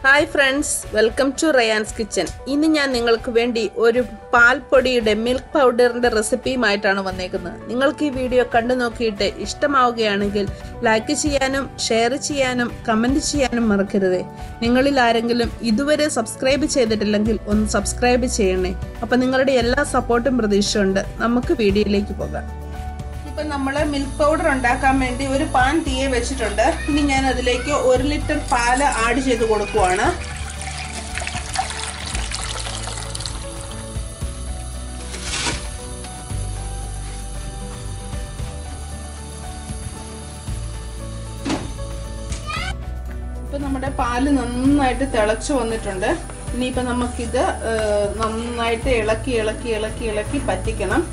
Hi friends, welcome to Rayan's kitchen. ഇന്ന് ഞാൻ നിങ്ങൾക്ക് വേണ്ടി ഒരു പാൽപ്പൊടിയുടെ മിൽക്ക് പൗഡറിന്റെ റെസിപ്പിയുമായിട്ടാണ് വന്നേക്കുന്നത്. നിങ്ങൾക്ക് ഈ വീഡിയോ കണ്ടു നോക്കിയിട്ട് ഇഷ്ടമാവുകയാണെങ്കിൽ ലൈക്ക് ചെയ്യാനും ഷെയർ ചെയ്യാനും കമന്റ് ചെയ്യാനും മറക്കരുത്. നിങ്ങളിൽ ആരെങ്കിലും ഇതുവരെ സബ്സ്ക്രൈബ് ചെയ്തിട്ടില്ലെങ്കിൽ ഒന്ന് സബ്സ്ക്രൈബ് ചെയ്യണേ. അപ്പൊ നിങ്ങളുടെ എല്ലാ സപ്പോർട്ടും പ്രതീക്ഷയുണ്ട്. നമുക്ക് വീഡിയോയിലേക്ക് പോകാം. ഇപ്പൊ നമ്മള് മിൽക്ക് പൗഡർ ഉണ്ടാക്കാൻ വേണ്ടി ഒരു പാൻ തീയെ വെച്ചിട്ടുണ്ട്. ഇനി ഞാൻ അതിലേക്ക് 1 ലിറ്റർ പാല് ആഡ് ചെയ്ത് കൊടുക്കുവാണ്. ഇപ്പൊ നമ്മുടെ പാല് നന്നായിട്ട് തിളച്ചു വന്നിട്ടുണ്ട്. ഇനിയിപ്പോ നമുക്കിത് നന്നായിട്ട് ഇളക്കി ഇളക്കി ഇളക്കി ഇളക്കി പറ്റിക്കണം.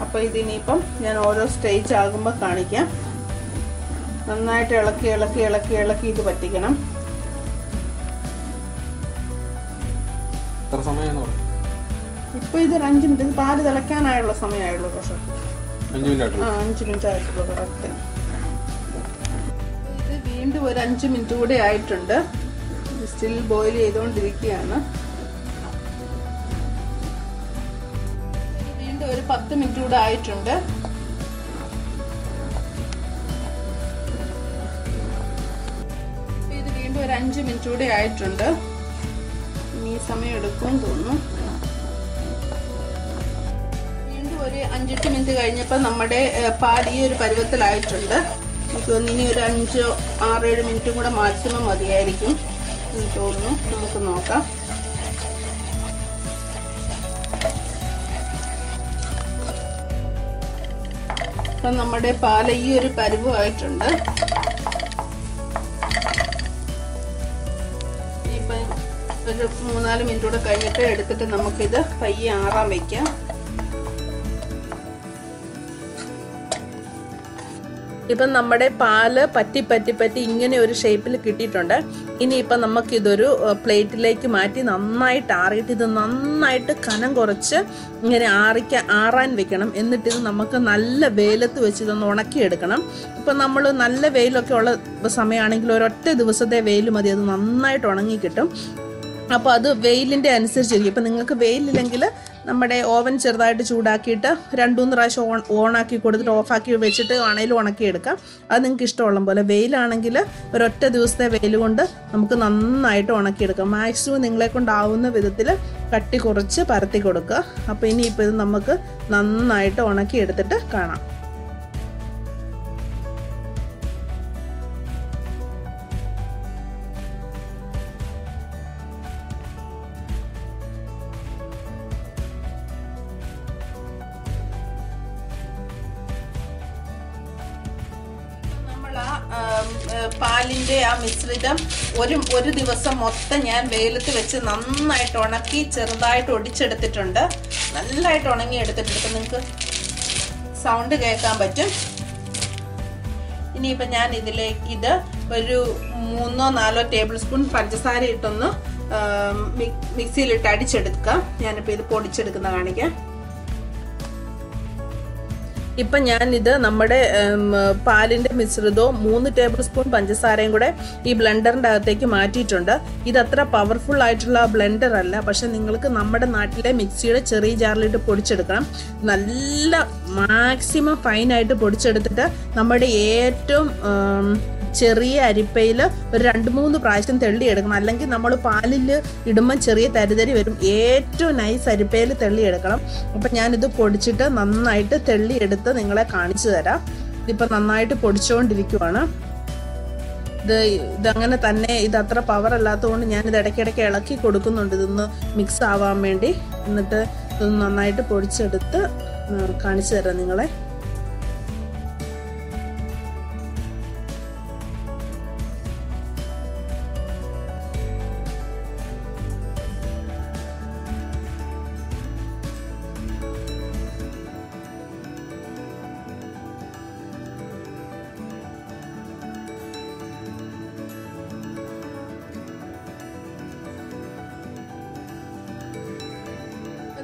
അപ്പൊ ഇതിനിപ്പം ഞാൻ ഓരോ സ്റ്റേജ് ആകുമ്പോൾ കാണിക്കാം. നന്നായിട്ട് ഇളക്കി ഇളക്കി ഇളക്കി ഇളക്കി ഇത് പറ്റിക്കണം. ഇപ്പൊ ഇത് 5 മിനിറ്റ്, പാല് തിളയ്ക്കാനായുള്ള സമയമായുള്ളൂ. പക്ഷെ 5 മിനിറ്റ് ആയിട്ടുള്ളൂ കറക്റ്റ്. ഇത് വീണ്ടും ഒരു 5 മിനിറ്റ് കൂടെ ആയിട്ടുണ്ട്. സ്റ്റിൽ ബോയിൽ ചെയ്തുകൊണ്ടിരിക്കുകയാണ്. ഒരു 10 മിനിറ്റ് കൂടെ ആയിട്ടുണ്ട്. ഇത് വീണ്ടും ഒരു 5 മിനിറ്റ് കൂടെ ആയിട്ടുണ്ട്. ഇനി സമയം എടുക്കുമെന്ന് തോന്നുന്നു. വീണ്ടും ഒരു 5-8 മിനിറ്റ് കഴിഞ്ഞപ്പോൾ നമ്മുടെ പാൽ ഈ ഒരു പരുവത്തിലായിട്ടുണ്ട്. എനിക്ക് തോന്നുന്നു ഇനി ഒരു 5-6-7 മിനിറ്റും കൂടെ മാക്സിമം മതിയായിരിക്കും എന്ന് തോന്നുന്നു. നമുക്ക് നോക്കാം. അപ്പം നമ്മുടെ പാല് ഈ ഒരു പരുവമായിട്ടുണ്ട്. ഇപ്പം ഒരു 3-4 മിനിറ്റ് കൂടെ കഴിഞ്ഞിട്ട് എടുത്തിട്ട് നമുക്കിത് പയ്യെ ആറാൻ വയ്ക്കാം. ഇപ്പം നമ്മുടെ പാല് പറ്റി പറ്റി പറ്റി ഇങ്ങനെ ഒരു ഷേപ്പിൽ കിട്ടിയിട്ടുണ്ട്. ഇനിയിപ്പം നമുക്കിതൊരു പ്ലേറ്റിലേക്ക് മാറ്റി നന്നായിട്ട് ആറിയിട്ട് ഇത് നന്നായിട്ട് കനം കുറച്ച് ഇങ്ങനെ ആറാൻ വെക്കണം. എന്നിട്ട് ഇത് നമുക്ക് നല്ല വെയിലത്ത് വെച്ച് ഇതൊന്ന് ഉണക്കിയെടുക്കണം. ഇപ്പം നമ്മൾ നല്ല വെയിലൊക്കെ ഉള്ള സമയമാണെങ്കിൽ ഒരൊറ്റ ദിവസത്തെ വെയിൽ മതി, അത് നന്നായിട്ട് ഉണങ്ങി കിട്ടും. അപ്പോൾ അത് വെയിലിൻ്റെ അനുസരിച്ചിരിക്കും. ഇപ്പം നിങ്ങൾക്ക് വെയിലില്ലെങ്കിൽ നമ്മുടെ ഓവൻ ചെറുതായിട്ട് ചൂടാക്കിയിട്ട് 2-3 പ്രാവശ്യം ഓണാക്കി കൊടുത്തിട്ട് ഓഫാക്കി വെച്ചിട്ട് ആണെങ്കിലും ഉണക്കിയെടുക്കാം. അത് നിങ്ങൾക്ക് ഇഷ്ടമുള്ള പോലെ. വെയിലാണെങ്കിൽ ഒരൊറ്റ ദിവസത്തെ വെയിൽ കൊണ്ട് നമുക്ക് നന്നായിട്ട് ഉണക്കിയെടുക്കാം. മാക്സിമം നിങ്ങളെ കൊണ്ടാവുന്ന വിധത്തിൽ കട്ടി കുറച്ച് പരത്തി കൊടുക്കുക. അപ്പോൾ ഇനിയിപ്പോൾ ഇത് നമുക്ക് നന്നായിട്ട് ഉണക്കിയെടുത്തിട്ട് കാണാം. പാലിന്റെ ആ മിശ്രിതം ഒരു ദിവസം മൊത്തം ഞാൻ വെയിലത്ത് വെച്ച് നന്നായിട്ട് ഉണക്കി ചെറുതായിട്ട് ഒടിച്ചെടുത്തിട്ടുണ്ട്. നല്ലതായിട്ട് ഉണങ്ങി എടുത്തിട്ടുണ്ട്. നിങ്ങൾക്ക് സൗണ്ട് കേൾക്കാൻ പറ്റും. ഇനിയിപ്പോൾ ഞാൻ ഇതിലേക്ക് ഇത് ഒരു 3-4 ടേബിൾ സ്പൂൺ പഞ്ചസാര ഇട്ടൊന്ന് മിക്സിയിലിട്ട് അടിച്ചെടുക്കാം. ഞാനിപ്പോൾ ഇത് പൊടിച്ചെടുക്കുന്ന കാണിക്കാം. ഇപ്പം ഞാനിത് നമ്മുടെ പാലിൻ്റെ മിശ്രിതവും 3 ടേബിൾ സ്പൂൺ പഞ്ചസാരയും കൂടെ ഈ ബ്ലെൻഡറിൻ്റെ അകത്തേക്ക് മാറ്റിയിട്ടുണ്ട്. ഇതത്ര പവർഫുൾ ആയിട്ടുള്ള ബ്ലെൻഡർ അല്ല, പക്ഷെ നിങ്ങൾക്ക് നമ്മുടെ നാട്ടിലെ മിക്സിയുടെ ചെറിയ ജാറിലിട്ട് പൊടിച്ചെടുക്കണം. നല്ല മാക്സിമം ഫൈനായിട്ട് പൊടിച്ചെടുത്തിട്ട് നമ്മുടെ ഏറ്റവും ചെറിയ അരിപ്പയിൽ ഒരു 2-3 പ്രാവശ്യം തെള്ളിയെടുക്കണം. അല്ലെങ്കിൽ നമ്മൾ പാലിൽ ഇടുമ്പോൾ ചെറിയ തരിതരി വരും. ഏറ്റവും നൈസ് അരിപ്പയിൽ തെള്ളിയെടുക്കണം. അപ്പം ഞാനിത് പൊടിച്ചിട്ട് നന്നായിട്ട് തെള്ളിയെടുത്ത് നിങ്ങളെ കാണിച്ചു തരാം. ഇതിപ്പോൾ നന്നായിട്ട് പൊടിച്ചുകൊണ്ടിരിക്കുവാണ്. ഇതങ്ങനെ തന്നെ, ഇതത്ര പവർ അല്ലാത്തതുകൊണ്ട് ഞാനിത് ഇടയ്ക്കിടയ്ക്ക് ഇളക്കി കൊടുക്കുന്നുണ്ട് ഇതൊന്ന് മിക്സ് ആവാൻ വേണ്ടി. എന്നിട്ട് ഇതൊന്ന് നന്നായിട്ട് പൊടിച്ചെടുത്ത് കാണിച്ചു തരാം നിങ്ങളെ.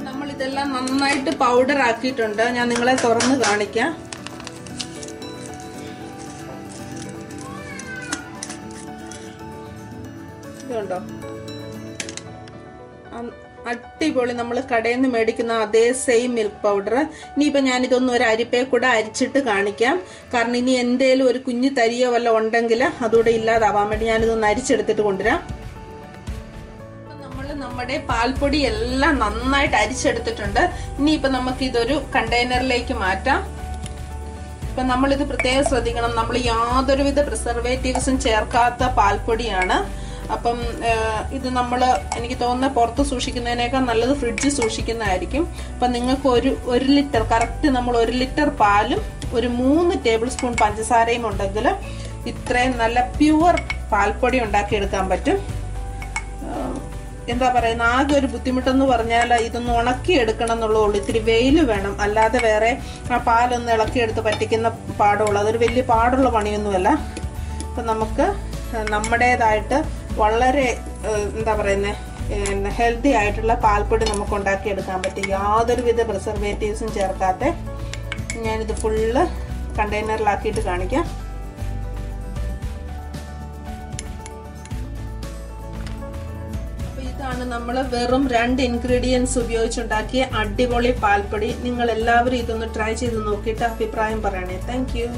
നമ്മൾ ഇതെല്ലാം നന്നായിട്ട് പൗഡർ ആക്കിയിട്ടുണ്ട്. ഞാൻ നിങ്ങളെ തുറന്ന് കാണിക്കാം. ഇതുണ്ടോ, അടിപൊളി നമ്മൾ കടയിൽ നിന്ന് മേടിക്കുന്ന അതേ സെയിം മിൽക്ക് പൗഡർ. ഇനിയിപ്പോൾ ഞാനിതൊന്നും ഒരു അരിപ്പയെ കൂടെ അരിച്ചിട്ട് കാണിക്കാം. കാരണം ഇനി എന്തേലും ഒരു കുഞ്ഞു തരിയോ വല്ല ഉണ്ടെങ്കിൽ അതുകൂടെ ഇല്ലാതാവാൻ വേണ്ടി ഞാനിതൊന്ന് അരിച്ചെടുത്തിട്ട് കൊണ്ടുവരാം. നമ്മൾ നമ്മുടെ പാൽപ്പൊടി എല്ലാം നന്നായിട്ട് അരിച്ചെടുത്തിട്ടുണ്ട്. ഇനിയിപ്പോൾ നമുക്ക് ഇതൊരു കണ്ടെയ്നറിലേക്ക് മാറ്റാം. ഇപ്പൊ നമ്മളിത് പ്രത്യേകം ശ്രദ്ധിക്കണം, നമ്മൾ യാതൊരുവിധ പ്രിസർവേറ്റീവ്സും ചേർക്കാത്ത പാൽപ്പൊടിയാണ്. അപ്പം ഇത് നമ്മൾ എനിക്ക് തോന്നുന്ന പുറത്ത് സൂക്ഷിക്കുന്നതിനേക്കാൾ നല്ലത് ഫ്രിഡ്ജിൽ സൂക്ഷിക്കുന്നതായിരിക്കും. അപ്പം നിങ്ങൾക്ക് ഒരു ലിറ്റർ കറക്റ്റ് നമ്മൾ 1 ലിറ്റർ പാലും ഒരു 3 ടേബിൾ സ്പൂൺ പഞ്ചസാരയും ഉണ്ടെങ്കിൽ ഇത്രയും നല്ല പ്യുവർ പാൽപ്പൊടി ഉണ്ടാക്കിയെടുക്കാൻ പറ്റും. എന്താ പറയുന്ന, ആകെ ഒരു ബുദ്ധിമുട്ടെന്ന് പറഞ്ഞാൽ ഇതൊന്ന് ഉണക്കിയെടുക്കണം എന്നുള്ളൂ. ഇത്തിരി വെയിൽ വേണം, അല്ലാതെ വേറെ ആ പാലൊന്ന് ഇളക്കിയെടുത്ത് പറ്റിക്കുന്ന പാടുള്ളൂ. അതൊരു വലിയ പാടുള്ള പണിയൊന്നുമല്ല. അപ്പം നമുക്ക് നമ്മുടേതായിട്ട് വളരെ എന്താ പറയുന്നത് ഹെൽത്തി ആയിട്ടുള്ള പാൽപ്പൊടി നമുക്ക് ഉണ്ടാക്കിയെടുക്കാൻ പറ്റും, യാതൊരുവിധ പ്രിസർവേറ്റീവ്സും ചേർക്കാത്ത. ഞാനിത് ഫുള്ള് കണ്ടെയ്നറിലാക്കിയിട്ട് കാണിക്കാം. ഇതാണ് നമ്മൾ വെറും 2 ഇൻഗ്രീഡിയൻസ് ഉപയോഗിച്ചുണ്ടാക്കിയ അടിപൊളി പാൽപ്പൊടി. നിങ്ങൾ എല്ലാവരും ഇതൊന്ന് ട്രൈ ചെയ്ത് നോക്കിയിട്ട് അഭിപ്രായം പറയണേ. Thank you.